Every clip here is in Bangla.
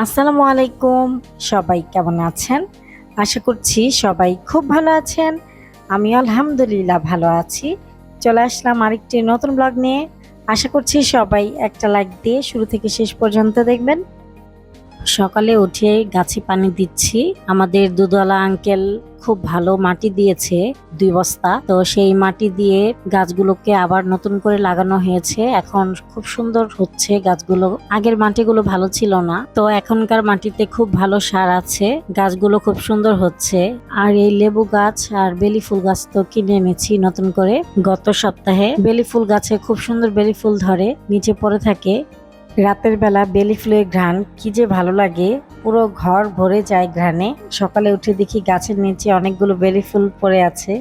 আসসালামু আলাইকুম। সবাই কেমন আছেন? আশা করছি সবাই খুব ভালো আছেন। আমি আলহামদুলিল্লাহ ভালো আছি। চলে আসলাম আরেকটি নতুন ব্লগ নিয়ে। আশা করছি সবাই একটা লাইক দিয়ে শুরু থেকে শেষ পর্যন্ত দেখবেন। সকালে উঠে গাছে পানি দিচ্ছি। আমাদের দুধওয়ালা আঙ্কেল খুব ভালো মাটি দিয়েছে 2 বস্তা। তো সেই মাটি দিয়ে গাছগুলোকে আবার নতুন করে লাগানো হয়েছে। এখন খুব সুন্দর হচ্ছে গাছগুলো। আগের মাটিগুলো ভালো ছিল না, তো এখনকার মাটিতে খুব ভালো সার আছে, গাছগুলো খুব সুন্দর হচ্ছে। আর এই লেবু গাছ আর বেলি ফুল গাছ তো কিনে এনেছি নতুন করে গত সপ্তাহে। বেলি ফুল গাছে খুব সুন্দর বেলি ফুল ধরে, নিচে পড়ে থাকে। রাতের বেলা বেলি ফুলের ঘ্রাণ কি যে ভালো লাগে, পুরো ঘর ভরে যায় ঘ্রাণে। সকালে উঠে দেখি গাছের নিচে অনেকগুলো বেলি ফুল পড়ে আছে।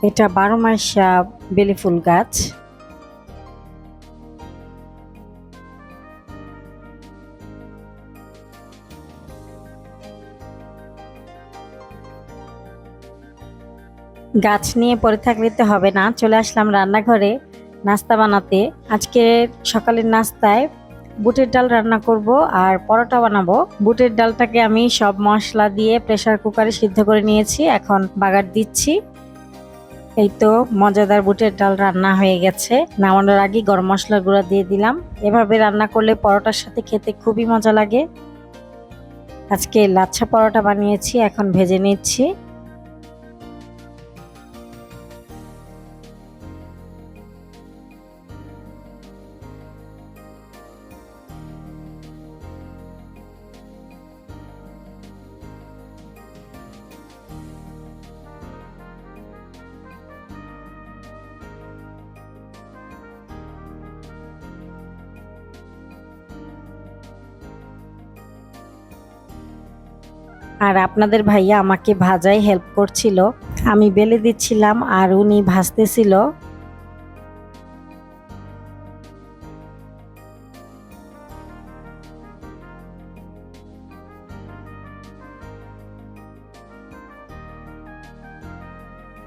এটা 12 মাসা বেলি ফুল গাছ। গাছ নিয়ে পড়ে থাকলে তো হবে না, চলে আসলাম রান্নাঘরে নাস্তা বানাতে। আজকে সকালের নাস্তায় বুটের ডাল রান্না করব আর পরোটা বানাবো। বুটের ডালটাকে আমি সব মশলা দিয়ে প্রেসার কুকারে সিদ্ধ করে নিয়েছি, এখন বাগার দিচ্ছি। এই তো মজাদার বুটের ডাল রান্না হয়ে গেছে। নামানোর আগে গরম মশলার গুঁড়া দিয়ে দিলাম। এভাবে রান্না করলে পরোটার সাথে খেতে খুবই মজা লাগে। আজকে লাচ্ছা পরোটা বানিয়েছি, এখন ভেজে নিচ্ছি। আর আপনাদের ভাইয়া আমাকে ভাজায় হেল্প করছিল, আমি বেলে দিচ্ছিলাম আর উনি ভাজতেছিল।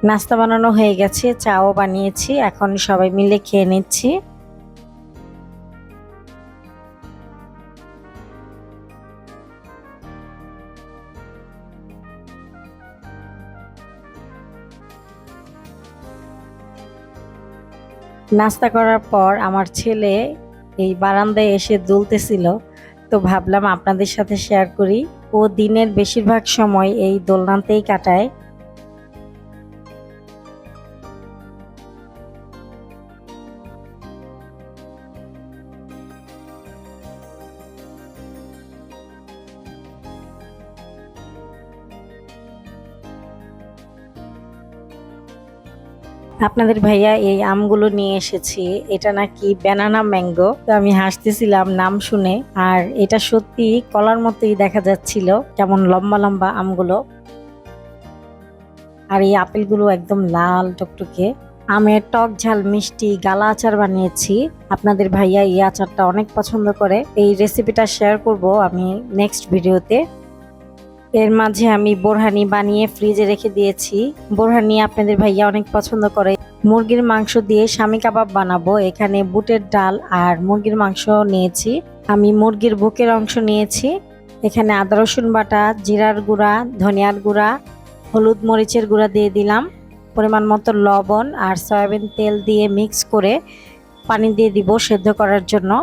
নাস্তা বানানো হয়ে গেছে, চাও বানিয়েছি, এখন সবাই মিলে খেয়ে নিচ্ছি। নাস্তা করার পর আমার ছেলে এই বারান্দায় এসে দুলতেছিল, তো ভাবলাম আপনাদের সাথে শেয়ার করি। ও দিনের বেশিরভাগ সময় এই দোলনাতেই কাটায়। আপনাদের ভাইয়া এই আমগুলো নিয়ে এসেছি, এটা নাকি ব্যানানা ম্যাঙ্গো। তো আমি হাসতেছিলাম নাম শুনে, আর এটা সত্যি কলার মতোই দেখা যাচ্ছিল, কেমন লম্বা লম্বা আমগুলো। আর এই আপেলগুলো একদম লাল টকটকে। আমের টক ঝাল মিষ্টি গালা আচার বানিয়েছি। আপনাদের ভাইয়া এই আচারটা অনেক পছন্দ করে। এই রেসিপিটা শেয়ার করব আমি নেক্সট ভিডিওতে। এর মাঝে আমি বোরহানি বানিয়ে ফ্রিজে রেখে দিয়েছি। বোরহানি আপনাদের ভাইয়া অনেক পছন্দ করে। মুরগির মাংস দিয়ে শামি কাবাব বানাবো। এখানে বুটের ডাল আর মুরগির মাংস নিয়েছি। আমি মুরগির বুকের অংশ নিয়েছি। এখানে আদা রসুন বাটা, জিরার গুঁড়া, ধনিয়ার গুঁড়া, হলুদ মরিচের গুঁড়া দিয়ে দিলাম, পরিমাণ মতো লবণ আর সয়াবিন তেল দিয়ে মিক্স করে পানি দিয়ে দিব সেদ্ধ করার জন্য।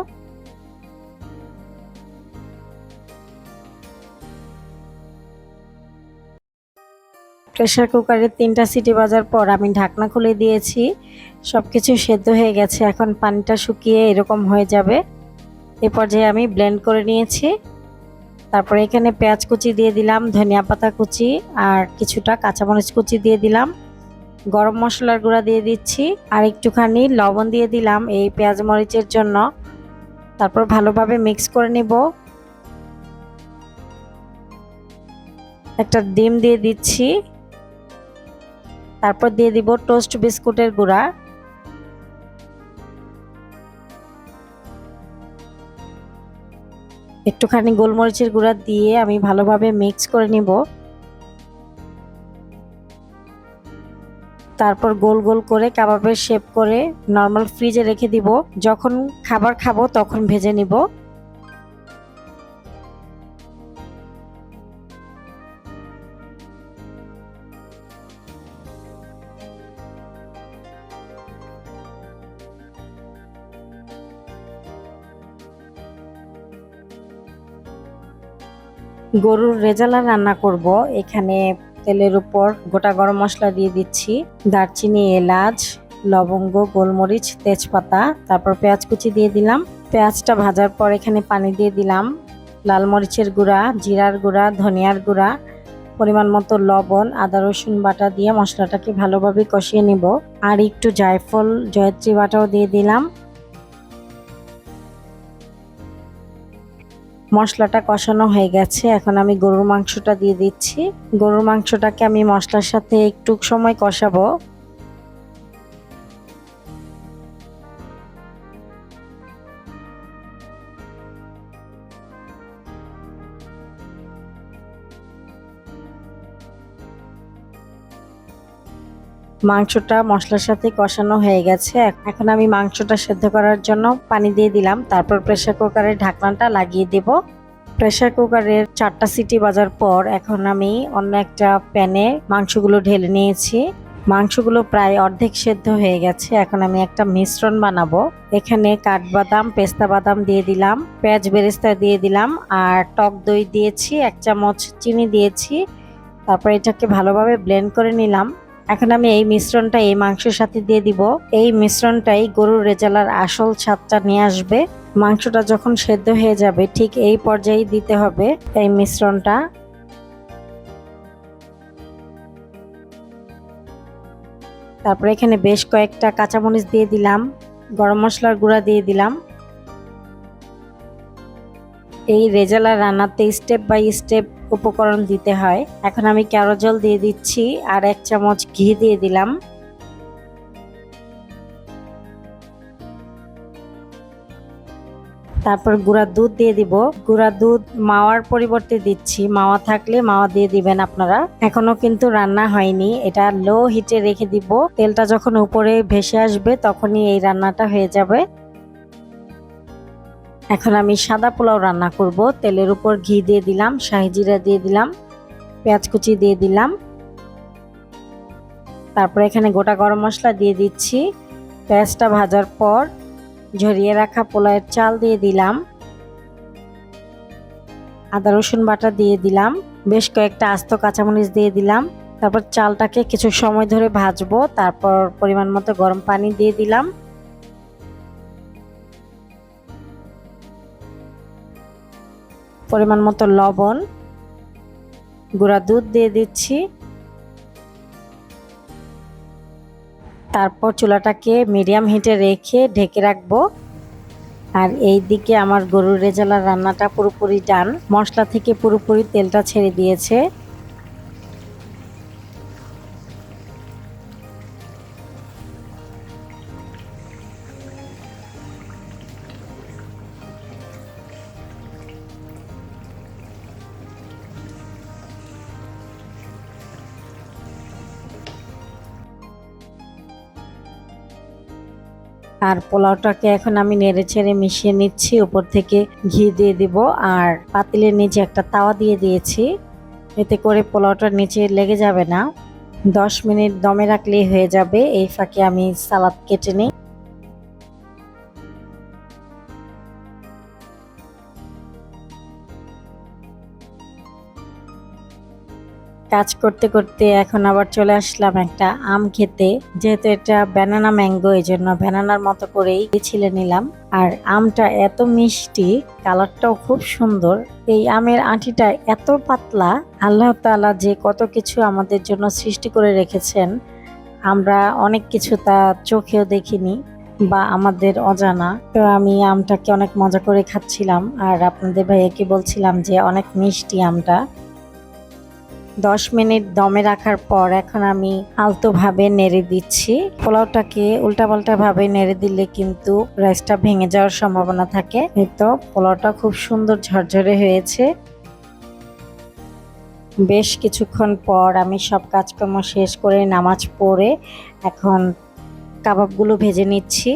প্রেসার কুকারে 3টা সিটি বাজার পর আমি ঢাকনা খুলে দিয়েছি। সবকিছু সেদ্ধ হয়ে গেছে, এখন পানিটা শুকিয়ে এরকম হয়ে যাবে। এ পর্যায়ে আমি ব্লেন্ড করে নিয়েছি। তারপরে এখানে পেঁয়াজ কুচি দিয়ে দিলাম, ধনিয়া পাতা কুচি আর কিছুটা কাঁচামরিচ কুচি দিয়ে দিলাম। গরম মশলার গুঁড়া দিয়ে দিচ্ছি আর একটুখানি লবণ দিয়ে দিলাম এই পেঁয়াজ মরিচের জন্য। তারপর ভালোভাবে মিক্স করে নিব। একটা ডিম দিয়ে দিচ্ছি। তারপর দিয়ে দিব টোস্ট বিস্কুটের গুঁড়া। একটুখানি গোলমরিচের গুঁড়া দিয়ে আমি ভালোভাবে মিক্স করে নিব। তারপর গোল গোল করে কাবাবের শেপ করে নরমাল ফ্রিজে রেখে দিব, যখন খাবার খাবো তখন ভেজে নিব। গরুর রেজালা রান্না করব। এখানে তেলের উপর গোটা গরম মশলা দিয়ে দিচ্ছি, দারচিনি, এলাচ, লবঙ্গ, গোলমরিচ, তেজপাতা, তারপর পেঁয়াজ কুচি দিয়ে দিলাম। পেঁয়াজটা ভাজার পর এখানে পানি দিয়ে দিলাম, লাল মরিচের গুঁড়া, জিরার গুঁড়া, ধনিয়ার গুঁড়া, পরিমাণ মতো লবণ, আদা রসুন বাটা দিয়ে মশলাটাকে ভালোভাবে কষিয়ে নিব। আর একটু জায়ফল, জয়ত্রী বাটাও দিয়ে দিলাম। মশলাটা কষানো হয়ে গেছে, এখন আমি গরুর মাংসটা দিয়ে দিচ্ছি। গরুর মাংসটাকে আমি মশলার সাথে একটু সময় কষাবো। মাংসটা মশলার সাথে কষানো হয়ে গেছে, এখন আমি মাংসটা সেদ্ধ করার জন্য পানি দিয়ে দিলাম। তারপর প্রেসার কুকারের ঢাকনাটা লাগিয়ে দেব। প্রেসার কুকারের 4টা সিটি বাজার পর এখন আমি অন্য একটা প্যানে মাংসগুলো ঢেলে নিয়েছি। মাংসগুলো প্রায় অর্ধেক সেদ্ধ হয়ে গেছে, এখন আমি একটা মিশ্রণ বানাবো। এখানে কাঠবাদাম, পেস্তা বাদাম দিয়ে দিলাম, পেঁয়াজ বেরেস্তা দিয়ে দিলাম, আর টক দই দিয়েছি, 1 চামচ চিনি দিয়েছি। তারপর এটাকে ভালোভাবে ব্লেন্ড করে নিলাম। এখন আমি এই মিশ্রণটা এই মাংসের সাথে দিয়ে দিব। এই মিশ্রণটাই গরুর রেজালার আসল স্বাদটা নিয়ে আসবে। মাংসটা যখন সেদ্ধ হয়ে যাবে ঠিক এই পর্যায়ে দিতে হবে এই মিশ্রণটা। তারপরে এখানে বেশ কয়েকটা কাঁচামরিচ দিয়ে দিলাম, গরম মশলার গুঁড়া দিয়ে দিলাম। এই রেজালা রান্নাতে স্টেপ বাই স্টেপ উপকরণ দিতে হয়। এখন আমি কেওড়া জল দিয়ে দিচ্ছি, আর 1 চামচ ঘি দিয়ে দিলাম। তারপর গুঁড়া দুধ দিয়ে দিব। গুঁড়া দুধ মাওয়ার পরিবর্তে দিচ্ছি, মাওয়া থাকলে মাওয়া দিয়ে দিবেন আপনারা। এখনো কিন্তু রান্না হয়নি, এটা লো হিটে রেখে দিব। তেলটা যখন উপরে ভেসে আসবে তখনই এই রান্নাটা হয়ে যাবে। এখন আমি সাদা পোলাও রান্না করব। তেলের উপর ঘি দিয়ে দিলাম, শাহি জিরা দিয়ে দিলাম, পেঁয়াজ কুচি দিয়ে দিলাম। তারপর এখানে গোটা গরম মশলা দিয়ে দিচ্ছি। পেঁয়াজটা ভাজার পর ঝরিয়ে রাখা পোলাওয়ের চাল দিয়ে দিলাম, আদা রসুন বাটা দিয়ে দিলাম, বেশ কয়েকটা আস্ত কাঁচামরিচ দিয়ে দিলাম। তারপর চালটাকে কিছু সময় ধরে ভাজবো। তারপর পরিমাণ মতো গরম পানি দিয়ে দিলাম। পরিমাণ মতো লবণ, গুঁড়া দুধ দিয়ে দিচ্ছি। তারপর চুলাটাকে মিডিয়াম হিটে রেখে ঢেকে রাখবো। আর এই দিকে আমার গরুর রেজালার রান্নাটা পুরোপুরি ডান, মশলা থেকে পুরোপুরি তেলটা ছেড়ে দিয়েছে। আর পোলাওটাকে এখন আমি নেড়ে ছেড়ে মিশিয়ে নিচ্ছি। উপর থেকে ঘি দিয়ে দিব, আর পাতিলের নিচে একটা তাওয়া দিয়ে দিয়েছি, এতে করে পোলাওটার নিচে লেগে যাবে না। 10 মিনিট দমে রাখলেই হয়ে যাবে। এই ফাঁকে আমি সালাদ কেটে নিই। কাজ করতে করতে এখন আবার চলে আসলাম একটা আম খেতে। যেহেতু এটা ব্যানানা ম্যাঙ্গো, এই জন্য ব্যানানার মতো করেই ছিলে নিলাম। আর আমটা এত মিষ্টি, কালারটাও খুব সুন্দর। এই আমের আঁটিটা এত পাতলা, আল্লাহ তাআলা যে কত কিছু আমাদের জন্য সৃষ্টি করে রেখেছেন, আমরা অনেক কিছু তা চোখেও দেখিনি বা আমাদের অজানা। তো আমি আমটাকে অনেক মজা করে খাচ্ছিলাম, আর আপনাদের ভাইয়াকে বলছিলাম যে অনেক মিষ্টি আমটা। 10 মিনিট দমে রাখার পর এখন আমি আলতোভাবে নেড়ে দিচ্ছি। পোলাওটাকে উল্টাপাল্টা ভাবে নেড়ে দিলে কিন্তু রাইসটা ভেঙে যাওয়ার সম্ভাবনা থাকে। এই তো পোলাওটা খুব সুন্দর ঝরঝরে হয়েছে। বেশ কিছুক্ষণ পর আমি সব কাজকর্ম শেষ করে নামাজ পড়ে এখন কাবাবগুলো ভেজে নিচ্ছি।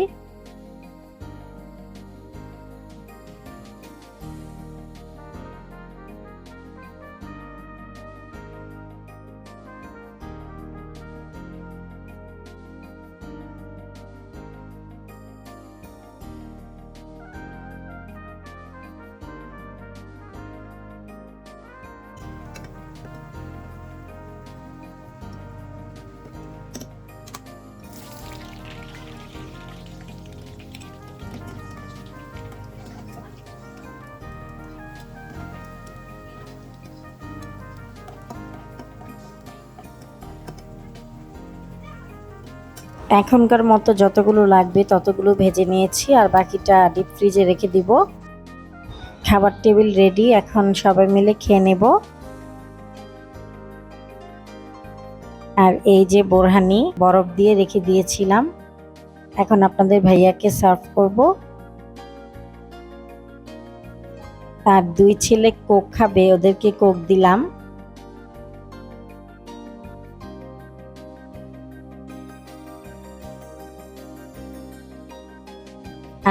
এখনকার মতো যতগুলো লাগবে ততগুলো ভেজে নিয়েছি, আর বাকিটা ডিপ ফ্রিজে রেখে দিব। খাবার টেবিল রেডি, এখন সবাই মিলে খেয়ে নেব। আর এই যে বোরহানি বরফ দিয়ে রেখে দিয়েছিলাম, এখন আপনাদের ভাইয়াকে সার্ভ করব। আর 2 ছেলে কোক খাবে, ওদেরকে কোক দিলাম।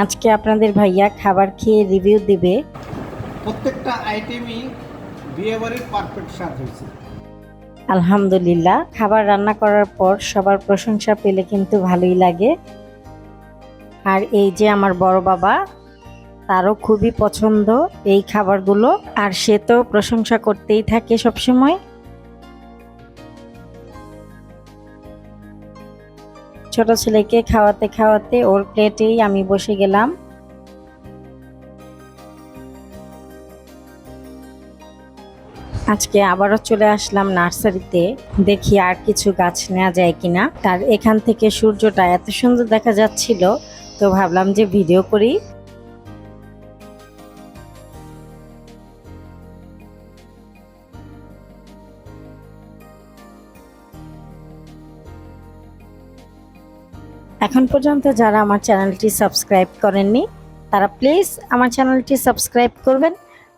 আজকে আপনাদের ভাইয়া খাবার খেয়ে রিভিউ দিবে। প্রত্যেকটা আইটেমই বিয়েবাড়ির পারফেক্ট স্বাদ হয়েছে। আলহামদুলিল্লাহ, খাবার রান্না করার পর সবার প্রশংসা পেলে কিন্তু ভালোই লাগে। আর এই যে আমার বড় বাবা, তারও খুবই পছন্দ এই খাবারগুলো, আর সে তো প্রশংসা করতেই থাকে সবসময়। ছোট ছেলেকে খাওয়াতে খাওয়াতে ওর প্লেটেই আমি বসে গেলাম। আজকে আবারও চলে আসলাম নার্সারিতে, দেখি আর কিছু গাছ নেওয়া যায় কিনা। আর এখান থেকে সূর্যটা এত সুন্দর দেখা যাচ্ছিল, তো ভাবলাম যে ভিডিও করি। এখন পর্যন্ত যারা আমার চ্যানেলটি সাবস্ক্রাইব করেননি, তারা প্লিজ আমার চ্যানেলটি সাবস্ক্রাইব করবেন,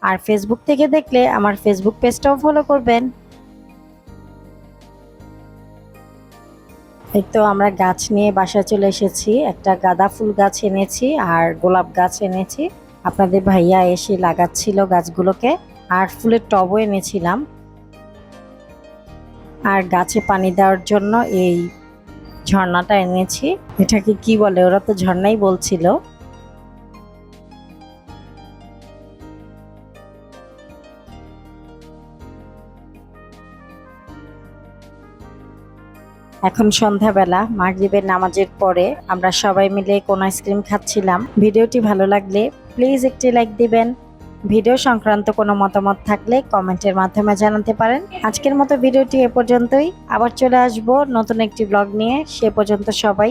আর ফেসবুক থেকে দেখলে আমার ফেসবুক পেজটাও ফলো করবেন। এই তো আমরা গাছ নিয়ে বাসায় চলে এসেছি। একটা গাঁদা ফুল গাছ এনেছি আর গোলাপ গাছ এনেছি। আপনাদের ভাইয়া এসে লাগাচ্ছিল গাছগুলোকে, আর ফুলের টবও এনেছিলাম। আর গাছে পানি দেওয়ার জন্য এই ঝর্ণাটা এনেছি। এটাকে কি বলে, ওরা তো ঝর্ণাই বলছিল। এখন সন্ধ্যাবেলা মাগরিবের নামাজের পরে আমরা সবাই মিলে কোন আইসক্রিম খাচ্ছিলাম। ভিডিওটি ভালো লাগলে প্লিজ একটি লাইক দিবেন। ভিডিও সংক্রান্ত কোনো মতামত থাকলে কমেন্টের মাধ্যমে জানাতে পারেন। আজকের মতো ভিডিওটি এ পর্যন্তই। আবার চলে আসব নতুন একটি ব্লগ নিয়ে। সে পর্যন্ত সবাই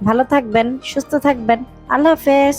ভালো থাকবেন, সুস্থ থাকবেন। আল্লাহ হাফেজ।